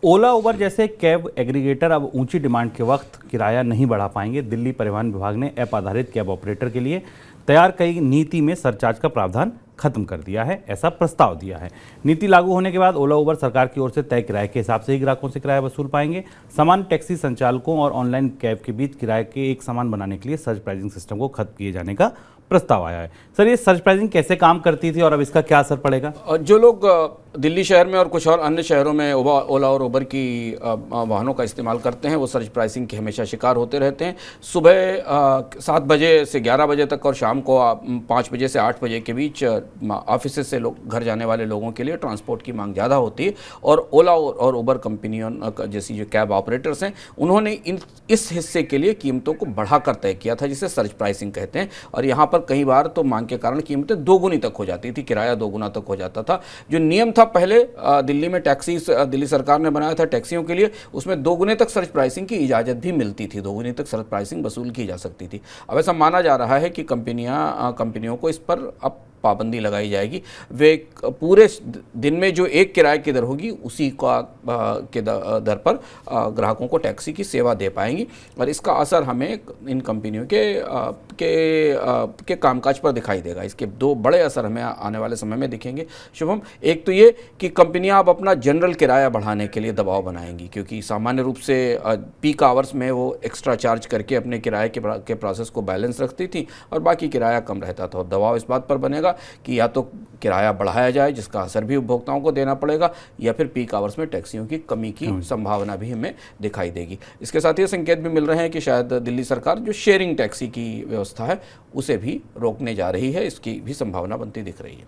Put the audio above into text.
ओला उबर जैसे cab aggregator अब ऊंची डिमांड के वक्त किराया नहीं बढ़ा पाएंगे। दिल्ली परिवहन विभाग ने ऐप आधारित कैब ऑपरेटर के लिए तैयार कई नीति में सरचार्ज का प्रावधान खत्म कर दिया है, ऐसा प्रस्ताव दिया है। नीति लागू होने के बाद ओला उबर सरकार की ओर से तय किराए के हिसाब से ही ग्राहकों से किराया वसूल पाएंगे। सामान्य टैक्सी संचालकों और ऑनलाइन कैब के बीच किराए के एक समान बनाने के लिए सर्च प्राइसिंग सिस्टम को खत्म किए जाने का प्रस्ताव आया है। सर, ये सर्च प्राइसिंग कैसे काम करती थी और अब इसका क्या असर पड़ेगा? जो लोग दिल्ली शहर में और कुछ और अन्य शहरों में ओला और उबर की वाहनों का इस्तेमाल करते हैं, वो सर्च प्राइसिंग के हमेशा शिकार होते रहते हैं। सुबह 7 बजे से 11 बजे तक और शाम को 5 बजे से 8 बजे के बीच ऑफिस से लोग घर जाने वाले लोगों के लिए ट्रांसपोर्ट की मांग ज़्यादा होती है, और ओला और उबर कंपनियों जैसी जो कैब ऑपरेटर्स हैं, उन्होंने इस हिस्से के लिए कीमतों को बढ़ाकर तय किया था, जिसे सर्च प्राइसिंग कहते हैं। और यहाँ पर कई बार तो मांग के कारण कीमतें दोगुनी तक हो जाती थी, किराया दोगुना तक हो जाता था। जो नियम था पहले दिल्ली में दिल्ली सरकार ने बनाया था टैक्सियों के लिए, उसमें दोगुने तक सर्च प्राइसिंग की इजाज़त भी मिलती थी, दोगुनी तक सर्च प्राइसिंग वसूल की जा सकती थी। अब ऐसा माना जा रहा है कि कंपनियों को इस पर अब पाबंदी लगाई जाएगी। वे पूरे दिन में जो एक किराए की दर होगी, उसी के दर पर ग्राहकों को टैक्सी की सेवा दे पाएंगी, और इसका असर हमें इन कंपनियों के कामकाज पर दिखाई देगा। इसके दो बड़े असर हमें आने वाले समय में दिखेंगे शुभम। एक तो ये कि कंपनियां अब अपना जनरल किराया बढ़ाने के लिए दबाव बनाएंगी, क्योंकि सामान्य रूप से पीक आवर्स में वो एक्स्ट्रा चार्ज करके अपने किराए के प्रोसेस को बैलेंस रखती थी और बाकी किराया कम रहता था। और दबाव इस बात पर बनेगा कि या तो किराया बढ़ाया जाए, जिसका असर भी उपभोक्ताओं को देना पड़ेगा, या फिर पीक आवर्स में टैक्सियों की कमी की संभावना भी हमें दिखाई देगी। इसके साथ ये संकेत भी मिल रहे हैं कि शायद दिल्ली सरकार जो शेयरिंग टैक्सी की व्यवस्था है, उसे भी रोकने जा रही है, इसकी भी संभावना बनती दिख रही है।